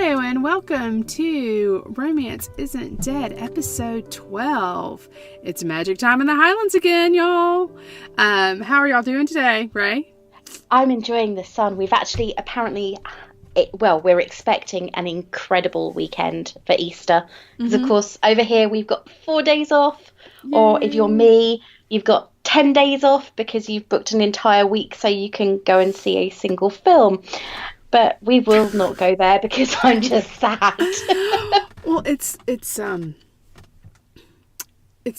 Hello and welcome to Romance Isn't Dead, episode 12. It's magic time in the Highlands again, y'all. How are y'all doing today, Ray? I'm enjoying the sun. We've actually we're expecting an incredible weekend for Easter. Because, of course, over here we've got 4 days off. Yay. Or if you're me, you've got 10 days off because you've booked an entire week so you can go and see a single film. But we will not go there because I'm just sad. Well, it's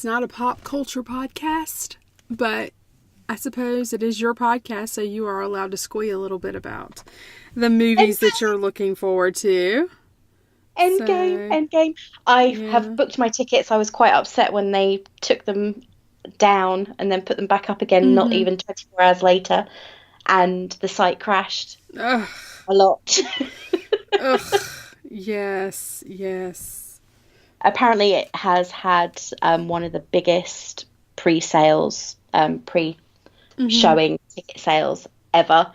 not a pop culture podcast, but I suppose it is your podcast, so you are allowed to squeal a little bit about the movies that you're looking forward to. Endgame. I have booked my tickets. I was quite upset when they took them down and then put them back up again, not even 24 hours later, and the site crashed. Ugh. A lot. Ugh. Yes. Apparently it has had one of the biggest pre-sales, pre-showing ticket sales ever.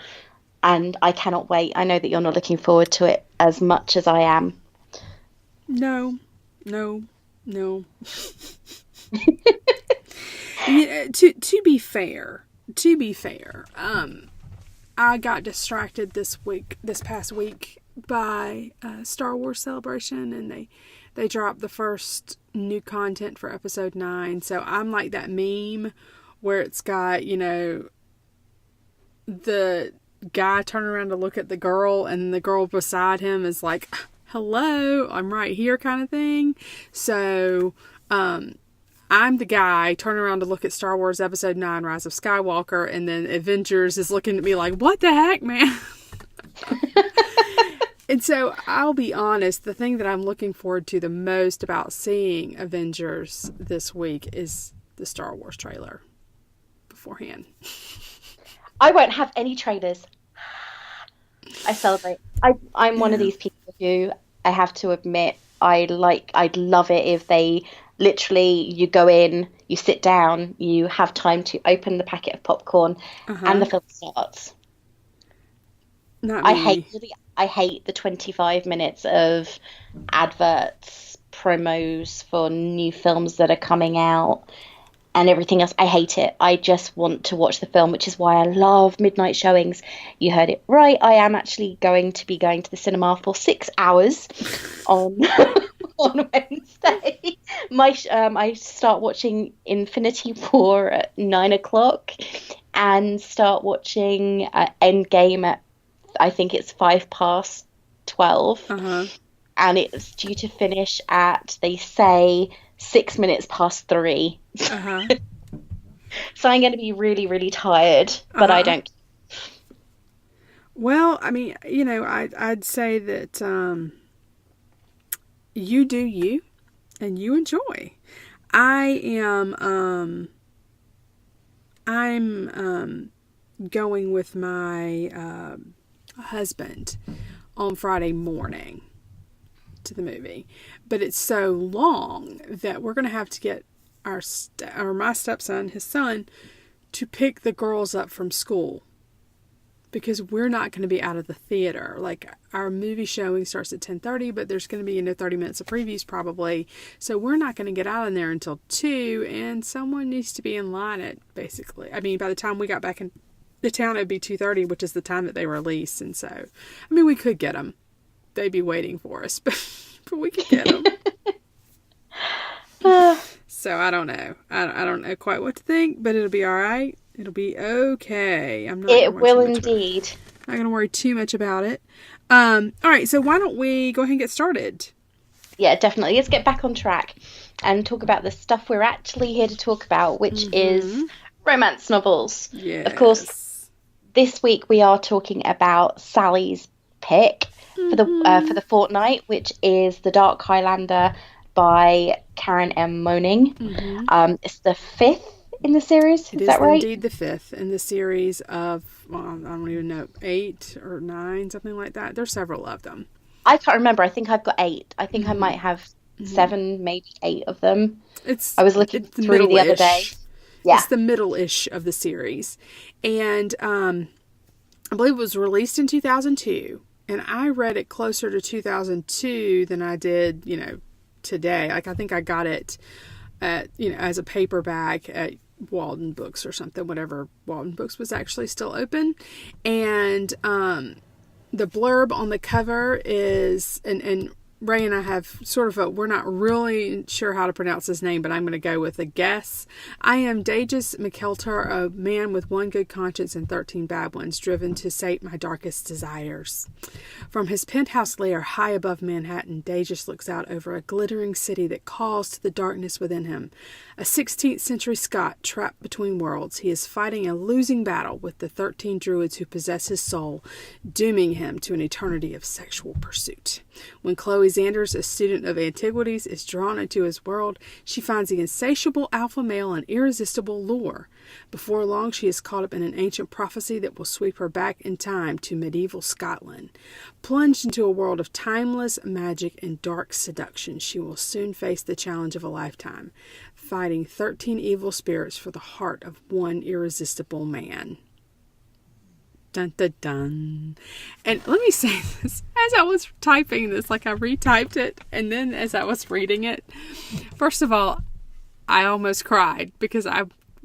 And I cannot wait. I know that you're not looking forward to it as much as I am. No. To be fair, I got distracted this past week by Star Wars Celebration, and they dropped the first new content for episode 9. So I'm like that meme where it's got, the guy turning around to look at the girl, and the girl beside him is like, hello, I'm right here kind of thing. So, I'm the guy turning around to look at Star Wars Episode 9, Rise of Skywalker, and then Avengers is looking at me like, what the heck, man? And so, I'll be honest, the thing that I'm looking forward to the most about seeing Avengers this week is the Star Wars trailer beforehand. I won't have any trailers. I celebrate. I'm one of these people who, I have to admit, I'd love it if they literally, you go in, you sit down, you have time to open the packet of popcorn, and the film starts. I hate the 25 minutes of adverts, promos for new films that are coming out, and everything else. I hate it. I just want to watch the film, which is why I love midnight showings. You heard it right. I am actually going to be going to the cinema for 6 hours on Wednesday. I start watching Infinity War at 9:00 and start watching Endgame at, I think it's 12:05. And it's due to finish at, they say, 6 minutes past 3. So I'm going to be really, really tired, but I don't. Well, I mean, I'd say that you do you, and you enjoy. I'm going with my husband on Friday morning to the movie, but it's so long that we're going to have to get my stepson, his son, to pick the girls up from school, because we're not going to be out of the theater. Like, our movie showing starts at 10:30, but there's going to be 30 minutes of previews probably, so we're not going to get out in there until 2, and someone needs to be in line at, basically, I mean, by the time we got back in the town, it'd be 2:30, which is the time that they release. And so, I mean, we could get them. They'd be waiting for us, but we could get them. So I don't know. I don't know quite what to think, but it'll be all right. It'll be okay. It will indeed. Not going to worry too much about it. All right, so why don't we go ahead and get started? Yeah, definitely. Let's get back on track and talk about the stuff we're actually here to talk about, which is romance novels. Yes. Of course, this week we are talking about Sally's pick for the fortnight, which is The Dark Highlander by Karen M Moning. It's the 5th in the series. Is that right? It is indeed the 5th in the series of, well, I don't even know, 8 or 9, something like that. There's several of them. I can't remember. I think I've got 8. I think I might have 7, maybe 8 of them. I was looking through the other day. Yeah. It's the middle-ish of the series. And I believe it was released in 2002. And I read it closer to 2002 than I did, today. Like, I think I got it at, as a paperback at Walden Books or something, whatever Walden Books was actually still open. And the blurb on the cover is, and Ray and I have sort of we're not really sure how to pronounce his name, but I'm going to go with a guess. I am Dagus McKeltar, a man with one good conscience and 13 bad ones, driven to sate my darkest desires. From his penthouse lair high above Manhattan, Dagus looks out over a glittering city that calls to the darkness within him. A 16th century Scot trapped between worlds, he is fighting a losing battle with the 13 druids who possess his soul, dooming him to an eternity of sexual pursuit. When Chloe Xanders, a student of antiquities, is drawn into his world, she finds the insatiable alpha male an irresistible lure. Before long, she is caught up in an ancient prophecy that will sweep her back in time to medieval Scotland. Plunged into a world of timeless magic and dark seduction, she will soon face the challenge of a lifetime, fighting 13 evil spirits for the heart of one irresistible man. Dun, dun, dun. And let me say this, as I was typing this, like I retyped it, and then as I was reading it, first of all, I almost cried because I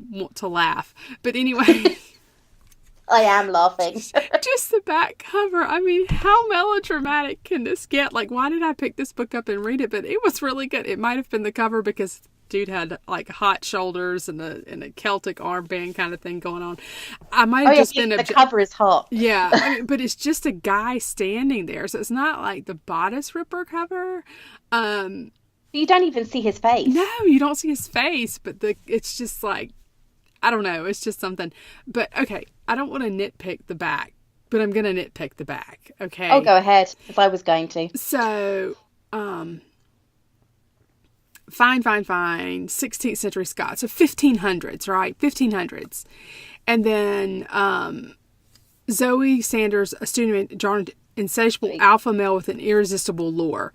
want to laugh. But anyway, I am laughing. Just the back cover. I mean, how melodramatic can this get? Like, why did I pick this book up and read it? But it was really good. It might have been the cover because dude had like hot shoulders and a Celtic armband kind of thing going on. I might have just been the cover is hot. Yeah, I mean, but it's just a guy standing there, so it's not like the bodice ripper cover. You don't even see his face. No, you don't see his face, but it's just like, I don't know, it's just something. But okay, I don't want to nitpick the back, but I'm gonna nitpick the back. Okay. Oh, go ahead, if I was going to. So, fine. 16th century Scots. So 1500s, right? 1500s. And then Zoe Sanders, a student, drawn insatiable alpha male with an irresistible lure.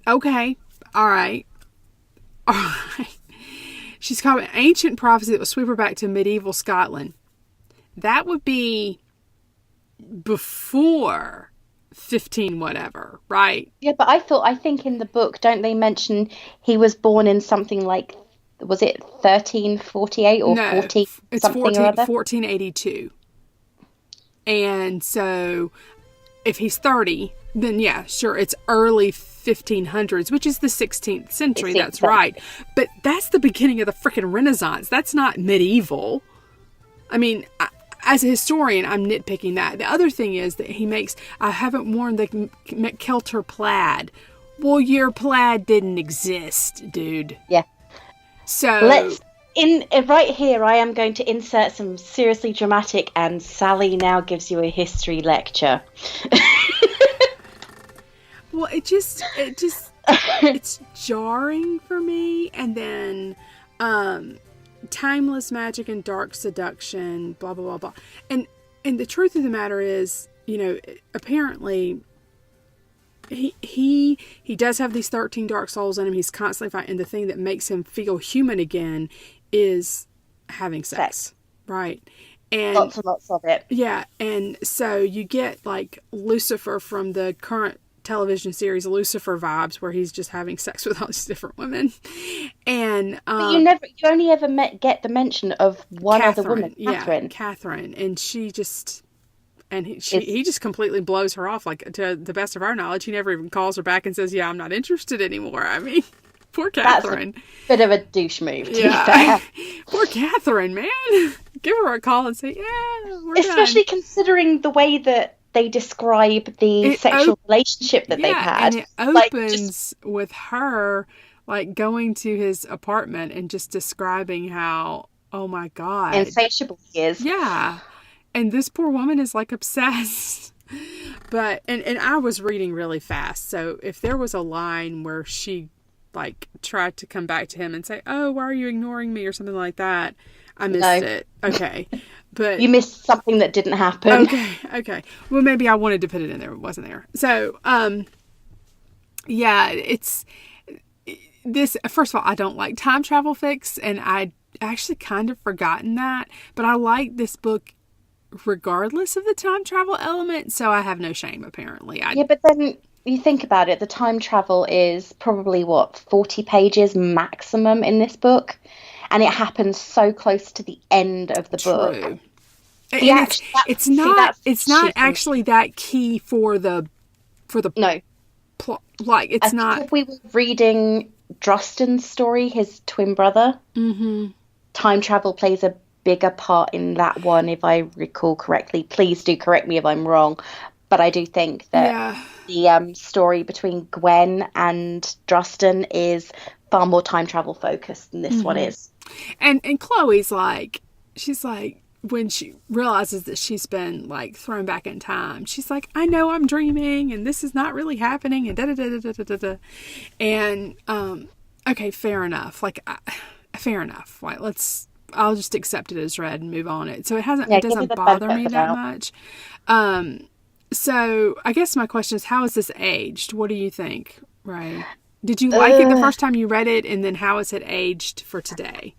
Okay. All right. She's caught an ancient prophecy that will sweep her back to medieval Scotland. That would be before 15 whatever, right? Yeah, but I think in the book, don't they mention he was born in something like, was it 1348 or 14 it's something 14, or other? 1482. And so if he's 30, then yeah, sure, it's early 1500s, which is the 16th century. That's right. But that's the beginning of the freaking Renaissance. That's not medieval. I mean, as a historian, I'm nitpicking that. The other thing is that he makes, I haven't worn the McKeltar plaid. Well, your plaid didn't exist, dude. Yeah. So right here, I am going to insert some seriously dramatic, and Sally now gives you a history lecture. Well, it's jarring for me. And then, timeless magic and dark seduction, blah, blah, blah, blah. And the truth of the matter is, apparently he does have these 13 dark souls in him. He's constantly fighting. And the thing that makes him feel human again is having sex. Right. And lots and lots of it. Yeah. And so you get like Lucifer from the current television series Lucifer vibes, where he's just having sex with all these different women. And but you only ever get the mention of one other woman, Catherine. Yeah, Catherine, and she just, and he just completely blows her off. Like, to the best of our knowledge, he never even calls her back and says, "Yeah, I'm not interested anymore." I mean, poor Catherine. That's a bit of a douche move. Yeah, poor Catherine, man. Give her a call and say, "Yeah, we're especially done." Considering the way that they describe the sexual relationship that they've had. And it opens with her like going to his apartment and just describing how, oh my God, insatiable he is. Yeah. And this poor woman is like obsessed. But and I was reading really fast, so if there was a line where she like tried to come back to him and say, "Oh, why are you ignoring me?" or something like that, I missed it. Okay. But you missed something that didn't happen. Okay. Well, maybe I wanted to put it in there. It wasn't there. So, yeah, it's this. First of all, I don't like time travel fics, and I actually kind of forgotten that. But I like this book regardless of the time travel element, so I have no shame, apparently. Yeah, but then you think about it, the time travel is probably what, 40 pages maximum in this book, and it happens so close to the end of the book. True. The And act it's that's see not that's it's the not issue for me. actually that key for the No, plot. Like, I it's think not. if we were reading Drustin's story, his twin brother, time travel plays a bigger part in that one, if I recall correctly. Please do correct me if I'm wrong, but I do think that Yeah. the story between Gwen and Drustin is far more time travel focused than this one is. And Chloe's like, she's like, when she realizes that she's been like thrown back in time, she's like, I know I'm dreaming and this is not really happening and da da da da da da da. And okay, fair enough. Like, fair enough. Like, I'll just accept it as read and move on. So Yeah, it give her doesn't the bother benefit me of the that doubt. much. So I guess my question is, how is this aged? What do you think, Ray? Did you like it the Uh, first time you read it, and then how is it aged for today?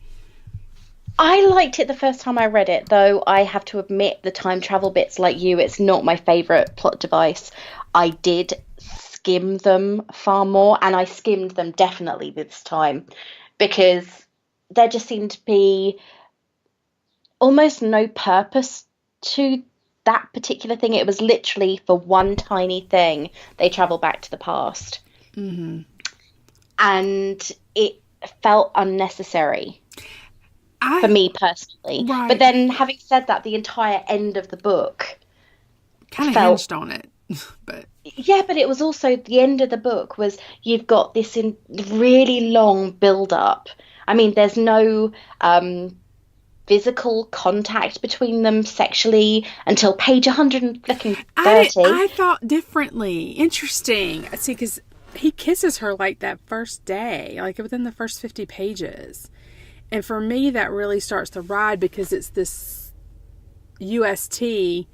I liked it the first time I read it, though I have to admit the time travel bits, like you, it's not my favourite plot device. I did skim them far more, and I skimmed them definitely this time because there just seemed to be almost no purpose to that particular thing. It was literally for one tiny thing they travel back to the past, and it felt unnecessary for I me personally. But Right, then, having said that, the entire end of the book kind of felt, hinged on it, but yeah, but it was also the end of the book was you've got this in really long build up. I mean, there's no physical contact between them sexually until page 130. I thought differently. Interesting. See, because he kisses her like that first day, like within the first 50 pages. And for me, that really starts the ride because it's this UST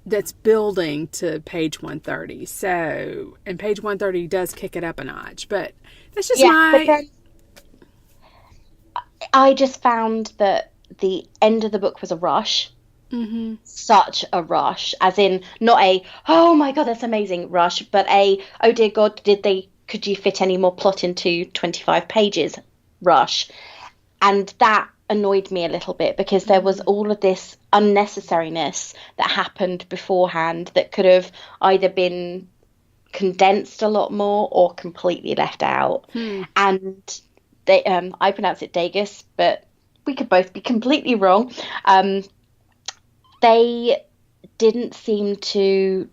that's building to page 130. So, and page 130 does kick it up a notch. But that's just Yeah, but my. then I just found that the end of the book was a rush. Such a rush, as in not a oh my god that's amazing rush, but a oh dear god could you fit any more plot into 25 pages rush. And that annoyed me a little bit because there was all of this unnecessariness that happened beforehand that could have either been condensed a lot more or completely left out. And they I pronounce it Dagus, but we could both be completely wrong. They didn't seem to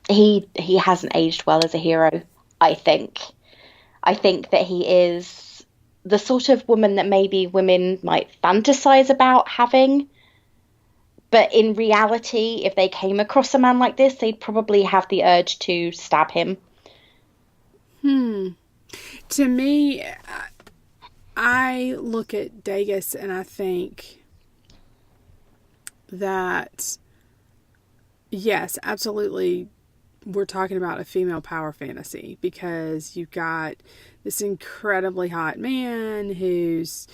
he hasn't aged well as a hero, I think. I think that he is the sort of woman that maybe women might fantasize about having, but in reality, if they came across a man like this, they'd probably have the urge to stab him. To me, I look at Dagus and I think that, yes, absolutely, we're talking about a female power fantasy because you've got this incredibly hot man who's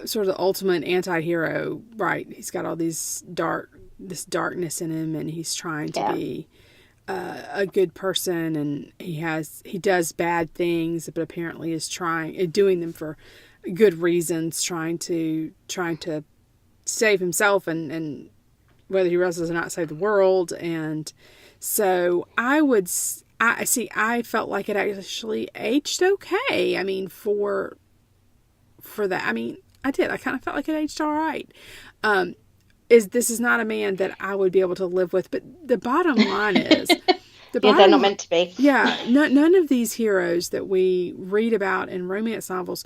sort of the ultimate anti-hero, right? He's got all this darkness in him, and he's trying to Yeah. be a good person, and he does bad things, but apparently is doing them for good reasons, trying to save himself and whether he realizes or not, save the world. And so I felt like it actually aged okay. I mean, for that, I mean, I did. I kind of felt like it aged all right. This is not a man that I would be able to live with, but the bottom line is, Yeah, they're not meant to be. yeah, none of these heroes that we read about in romance novels,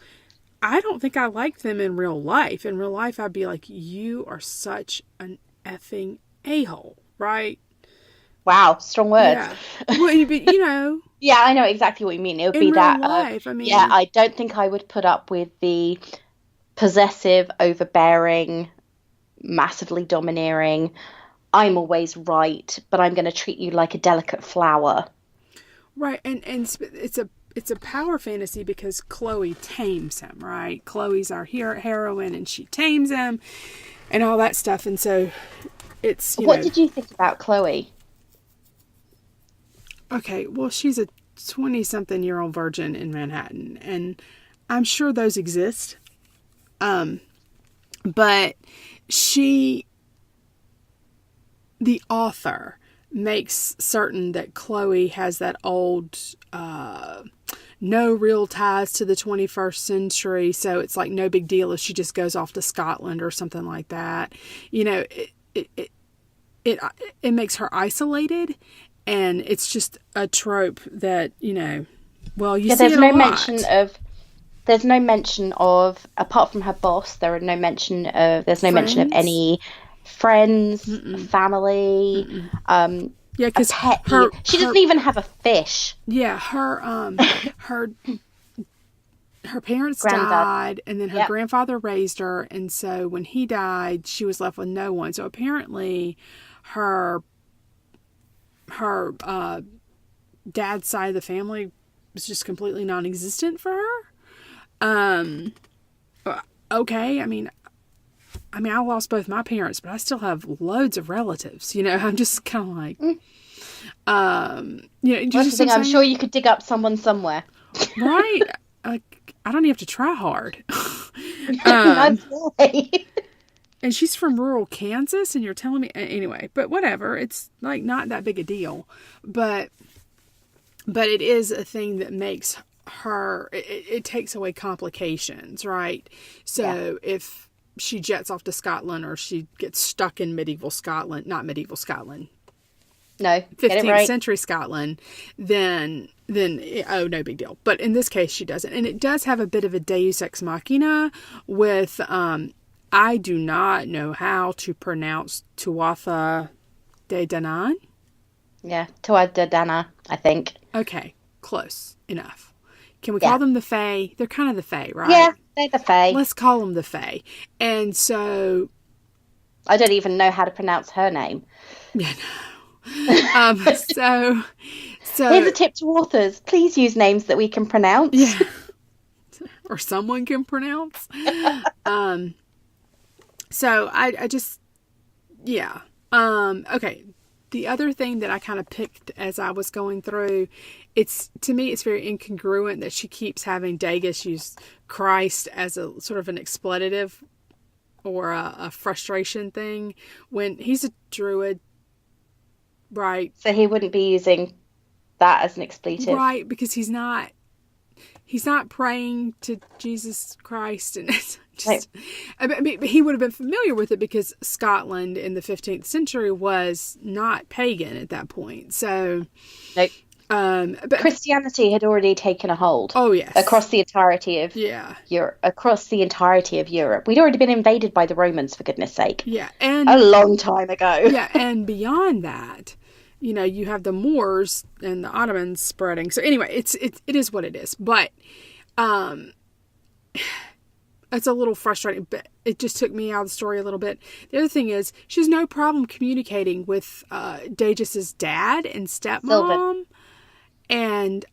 I don't think I like them in real life. In real life, I'd be like, you are such an effing a-hole, right? Wow, strong words. Yeah. Well, but Yeah, I know exactly what you mean. It would in be real that. life, I Yeah, mean, I don't think I would put up with the possessive, overbearing, massively domineering. I'm always right, but I'm going to treat you like a delicate flower. right, and it's a power fantasy because Chloe tames him, right? Chloe's our heroine, and she tames him. and all that stuff. And so it's, What did you think about Chloe? okay, well, she's a 20-something-year-old virgin in Manhattan, and I'm sure those exist. But the author makes certain that Chloe has that old, no real ties to the 21st century, so it's like no big deal if she just goes off to Scotland or something like that. It makes her isolated, and it's just a trope that, well, you see it a lot. There's no mention of, apart from her boss, there's no mention of any friends, family, Yeah, a because pet. She doesn't even have a fish. Yeah, her parents Granddad. died, and then her Yep. grandfather raised her, and so when he died, she was left with no one. So apparently, her dad's side of the family was just completely non-existent for her. Okay, I mean, I lost both my parents, but I still have loads of relatives. I'm just kind of like, That's the thing. I'm sure you could dig up someone somewhere. Right? I don't even have to try hard. That's why. And she's from rural Kansas, and you're telling me anyway. But whatever, it's like not that big a deal. But it is a thing that makes her. It takes away complications, right? So if she jets off to Scotland, or she gets stuck in medieval Scotland, not medieval Scotland. No, 15th century Scotland, then no big deal. But in this case, she doesn't. And it does have a bit of a deus ex machina with, I do not know how to pronounce Tuatha De Danann. Yeah, Tuatha De Danann, I think. Okay, close enough. Can we call them the Fae? They're kind of the Fae, right? Yeah, they're the Fae. Let's call them the Fae. And so... I don't even know how to pronounce her name. Yeah, no. So here's a tip to authors: please use names that we can pronounce. Yeah, or someone can pronounce. So I just, yeah. Okay. The other thing that I kind of picked as I was going through, to me it's very incongruent that she keeps having Dagus use Christ as a sort of an expletive or a frustration thing when he's a druid. Right. So he wouldn't be using that as an expletive. Right, because he's not praying to Jesus Christ, and it's just, I mean, he would have been familiar with it because Scotland in the 15th century was not pagan at that point. So, nope. But Christianity had already taken a hold. Oh yes, across the entirety of Europe. Across the entirety of Europe, we'd already been invaded by the Romans, for goodness sake. Yeah, and a long time ago. Yeah, and beyond that, you have the Moors and the Ottomans spreading. So anyway, it is what it is. But it's a little frustrating, but it just took me out of the story a little bit. The other thing is, she has no problem communicating with Dagis's dad and stepmom. Sylvan. And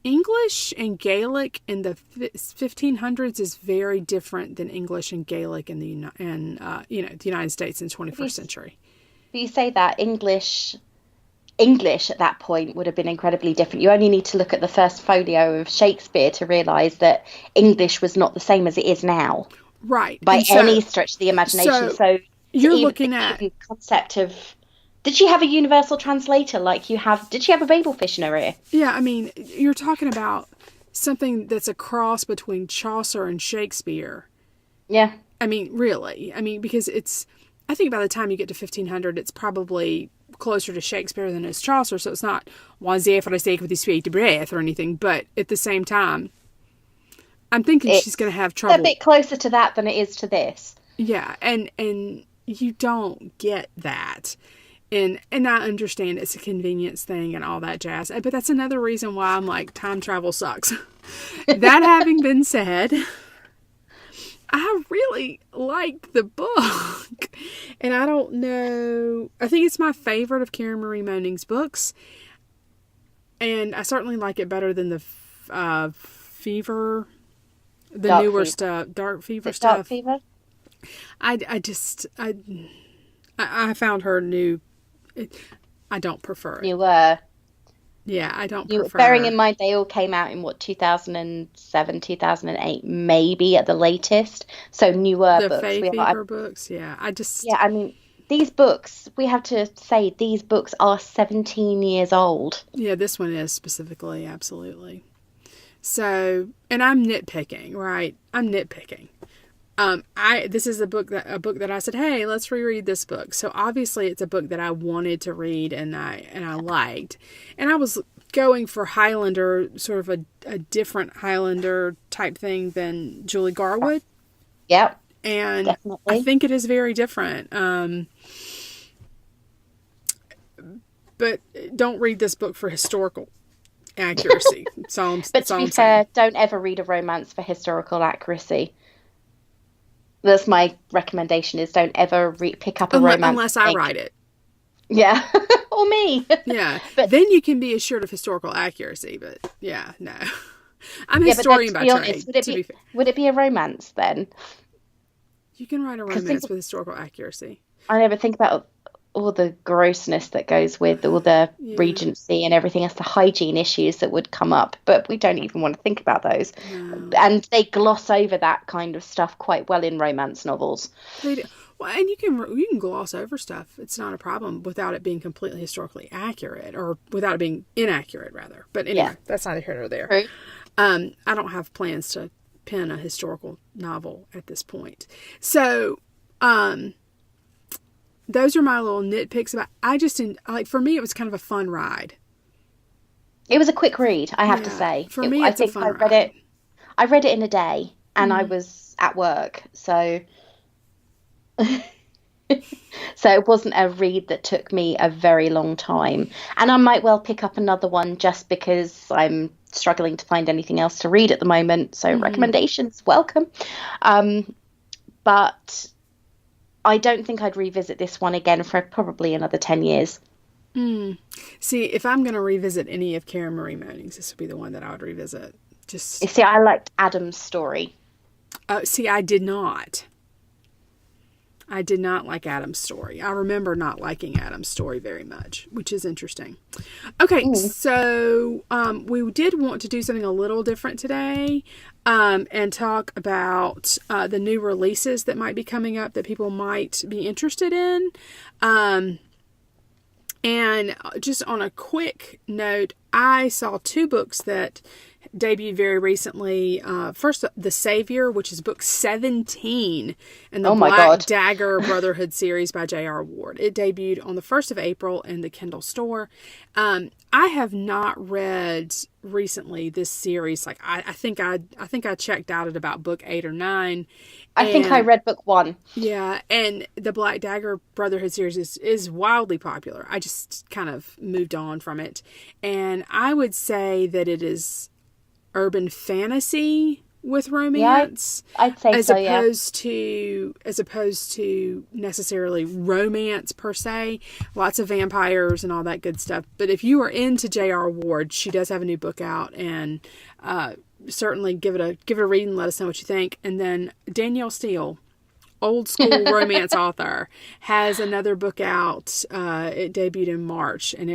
English and Gaelic in the 1500s is very different than English and Gaelic in the United States in the 21st century. But you say that English at that point would have been incredibly different. You only need to look at the first folio of Shakespeare to realise that English was not the same as it is now. Right. By any stretch of the imagination. So you're looking at the concept of... Did she have a universal translator like you have? Did she have a babelfish in her ear? Yeah, I mean, you're talking about something that's a cross between Chaucer and Shakespeare. Yeah. I mean, really. I mean, because I think by the time you get to 1500, it's probably closer to Shakespeare than it's Chaucer, so it's not "Oisez for the sake of the sweet breath" or anything, but at the same time, I'm thinking she's going to have trouble. A bit closer to that than it is to this. Yeah, and you don't get that. And I understand it's a convenience thing and all that jazz. But that's another reason why I'm like, time travel sucks. That having been said, I really liked the book. And I don't know. I think it's my favorite of Karen M Moning's books. And I certainly like it better than the Fever, the Dark newer Fever. stuff, Dark Fever Is it stuff. Dark Fever? I just I found her new. I don't prefer it. You were. Yeah, I don't Bearing in prefer mind they all came out in what, 2007, 2008, maybe at the latest. So newer the books. Fae Fever books. Yeah, I just Yeah, I mean, these books, we have to say these books are 17 years old. yeah, this one is specifically absolutely. So, and I'm nitpicking, right? I'm nitpicking. This is a book that I said, hey, let's reread this book. So obviously it's a book that I wanted to read and I liked, and I was going for Highlander, sort of a different Highlander type thing than Julie Garwood, Yep, and I definitely. think it is very different. But don't read this book for historical accuracy. But That's to all be I'm saying. fair, don't ever read a romance for historical accuracy. That's my recommendation, is don't ever pick up a romance Unless and I think, write it. yeah, or me. Yeah. But Then you can be assured of historical accuracy, but yeah, no. I'm a yeah, but then historian to by be honest, trade, to be fair. would it be a romance then? You can write a Because romance with historical accuracy. I never think about all the grossness that goes with all the Yeah. regency and everything else, the hygiene issues that would come up, but we don't even want to think about those. No. And they gloss over that kind of stuff quite well in romance novels. They do. Well, and you can gloss over stuff. It's not a problem without it being completely historically accurate, or without it being inaccurate, rather. But anyway, Yeah, that's neither here nor there. true. I don't have plans to pen a historical novel at this point. So, those are my little nitpicks about. Like, for me, it was kind of a fun ride. It was a quick read, I have to Yeah, say. for me, I it's a think fun ride. I read it in a day, and I was at work, so so it wasn't a read that took me a very long time. And I might well pick up another one just because I'm struggling to find anything else to read at the moment. So recommendations, welcome. Um, but I don't think I'd revisit this one again for probably another 10 years. See, if I'm going to revisit any of Karen Moning's, this would be the one that I would revisit. You Just, see, I liked Adam's story. see, I did not. I did not like Adam's story. I remember not liking Adam's story very much, which is interesting. Okay, so we did want to do something a little different today, and talk about the new releases that might be coming up that people might be interested in. And just on a quick note, I saw two books that debuted very recently. First, The Savior, which is book 17 in the Oh my Black God. Dagger Brotherhood series by J.R. Ward. It debuted on the 1st of April in the Kindle store. I have not read recently this series. Like, I think I checked out at about book 8 or 9. I think I And read book one. yeah, and the Black Dagger Brotherhood series is wildly popular. I just kind of moved on from it. And I would say that it is urban fantasy with Yeah, romance, I'd say as so, yeah. opposed to necessarily romance per se. Lots of vampires and all that good stuff. But if you are into J.R. Ward, she does have a new book out, and certainly give it a read and let us know what you think. And then Danielle Steele, old school romance author, has another book out. It debuted in March, and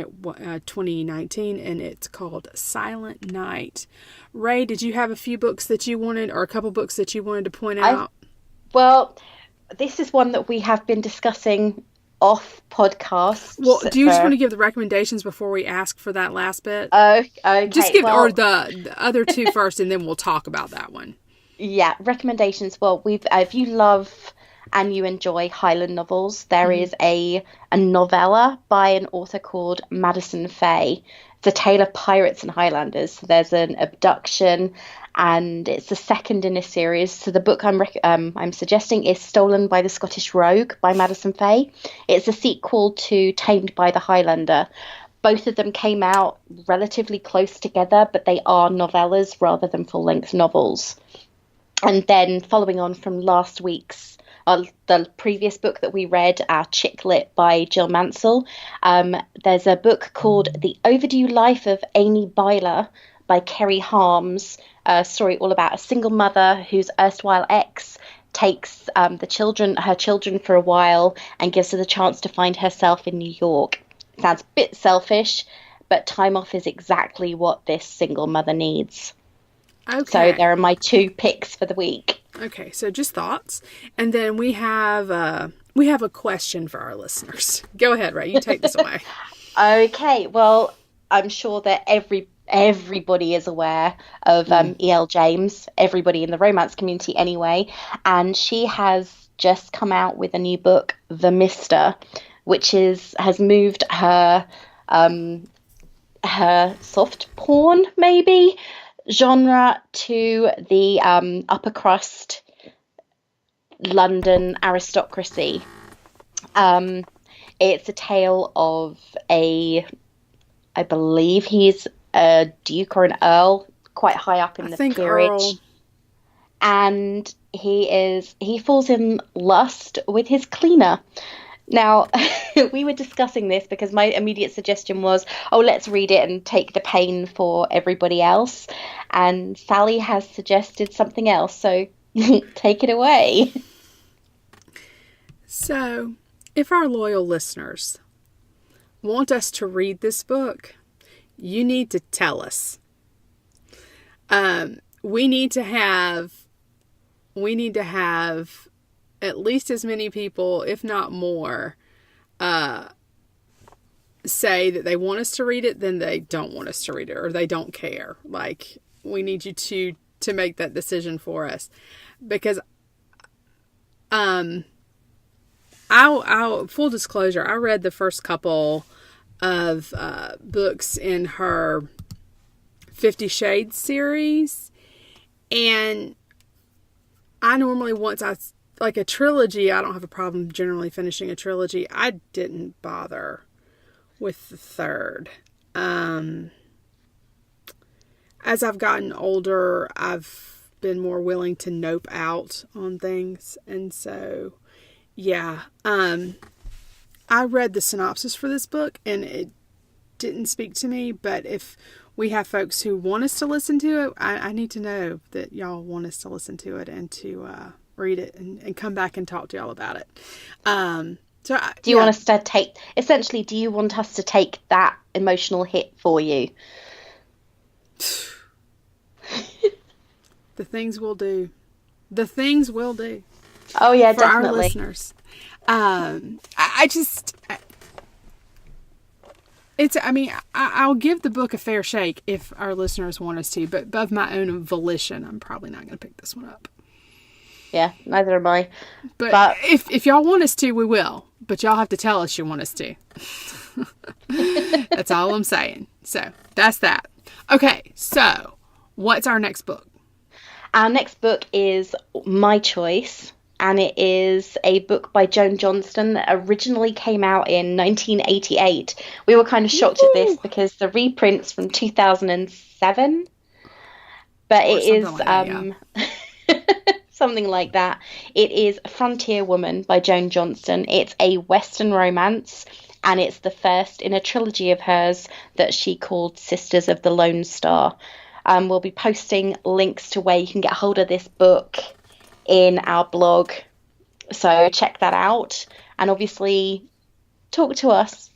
2019, and it's called Silent Night. Ray, did you have a few books that you wanted, or a couple books that you wanted to point I out? Well, this is one that we have been discussing off Well, podcasts do you just want for. to give the recommendations before we ask for that last bit? Oh, Just okay. give, or Well, the other two first, and then we'll talk about that one. yeah, recommendations. Well, we've if you love and you enjoy Highland novels, there is a novella by an author called Madison Fay. It's a tale of pirates and Highlanders. So there's an abduction, and it's the second in a series. So the book I'm suggesting is Stolen by the Scottish Rogue by Madison Fay. It's a sequel to Tamed by the Highlander. Both of them came out relatively close together, but they are novellas rather than full-length novels. And then following on from last week's, the previous book that we read, our Chick Lit by Jill Mansell, there's a book called The Overdue Life of Amy Byler by Kerry Harms, a story all about a single mother whose erstwhile ex takes her children for a while and gives her the chance to find herself in New York. Sounds a bit selfish, but time off is exactly what this single mother needs. Okay. So there are my 2 picks for the week. Okay, so just thoughts. And then we have a question for our listeners. Go ahead, Ray. You take this away. Okay, well, I'm sure that everybody is aware of E.L. James, everybody in the romance community anyway, and she has just come out with a new book, The Mister, which has moved her soft porn, maybe, genre to the upper crust London aristocracy. It's a tale of I believe he's a duke or an earl, quite high up in the peerage. Earl. And he falls in lust with his cleaner. Now, we were discussing this because my immediate suggestion was, let's read it and take the pain for everybody else. And Sally has suggested something else, so take it away. So, if our loyal listeners want us to read this book, you need to tell us. We need to have at least as many people, if not more, say that they want us to read it than they don't want us to read it, or they don't care. Like, we need you to make that decision for us, because I'll full disclosure, I read the first couple of books in her 50 Shades series, and I normally, once like a trilogy, I don't have a problem generally finishing a trilogy. I didn't bother with the third. As I've gotten older, I've been more willing to nope out on things, and so yeah, I read the synopsis for this book and it didn't speak to me, but if we have folks who want us to listen to it, I need to know that y'all want us to listen to it and to read it and come back and talk to y'all about it. Do you want us to take, essentially, do you want us to take that emotional hit for you? The things we'll do. The things we'll do. Oh, yeah, for definitely. Our listeners. I'll give the book a fair shake if our listeners want us to, but of my own volition, I'm probably not going to pick this one up. Yeah, neither am I. But if y'all want us to, we will. But y'all have to tell us you want us to. That's all I'm saying. So, that's that. Okay, so, what's our next book? Our next book is my choice, and it is a book by Joan Johnston that originally came out in 1988. We were kind of shocked at this because the reprint's from 2007, but it is something like that. It is Frontier Woman by Joan Johnston. It's a Western romance, and it's the first in a trilogy of hers that she called Sisters of the Lone Star. We'll be posting links to where you can get hold of this book in our blog, so check that out, and obviously talk to us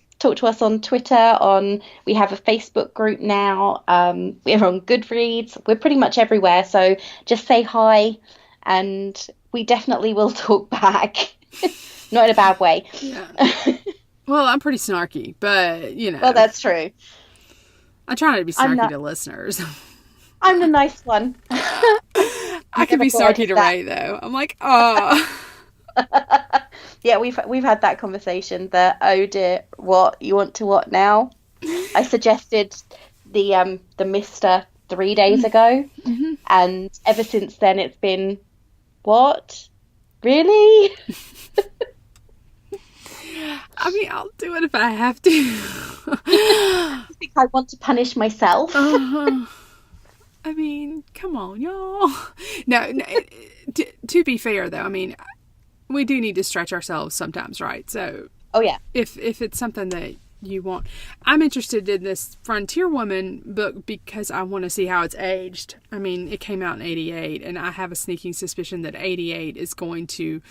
on Twitter. We have a Facebook group now, we're on Goodreads, we're pretty much everywhere, so just say hi and we definitely will talk back. Not in a bad way. Yeah. Well, I'm pretty snarky, but well, that's true. I try not to be snarky to listeners. I'm the nice one. I can be snarky to Ray, though. I'm like, oh. Yeah, we've had that conversation. That, oh dear, what you want to what now? I suggested the Mister 3 days ago, and ever since then it's been, what? Really? I mean, I'll do it if I have to. I think I want to punish myself. I mean, come on, y'all. No, to be fair, though, I mean, we do need to stretch ourselves sometimes, right? So, oh yeah, if it's something that you want. I'm interested in this Frontier Woman book because I want to see how it's aged. I mean, it came out in 88, and I have a sneaking suspicion that 88 is going to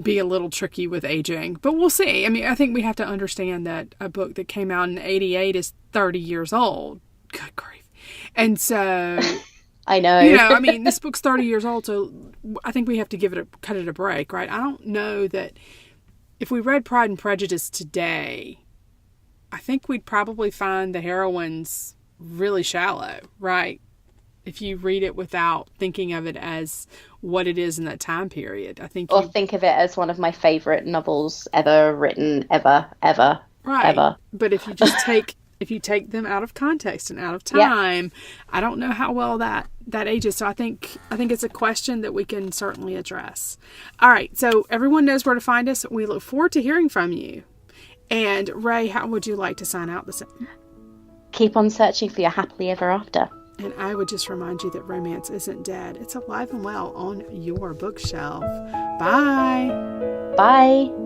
be a little tricky with aging. But we'll see. I mean, I think we have to understand that a book that came out in 88 is 30 years old. Good grief. And so... I know. I mean, this book's 30 years old, so I think we have to cut it a break, right? I don't know that if we read Pride and Prejudice today, I think we'd probably find the heroines really shallow, right? If you read it without thinking of it as what it is in that time period. I think think of it as one of my favorite novels ever written, ever, right. ever. But if you take them out of context and out of time, I don't know how well that ages. So I think it's a question that we can certainly address. All right. So everyone knows where to find us. We look forward to hearing from you. And Ray, how would you like to sign out this? Keep on searching for your happily ever after. And I would just remind you that romance isn't dead. It's alive and well on your bookshelf. Bye. Bye.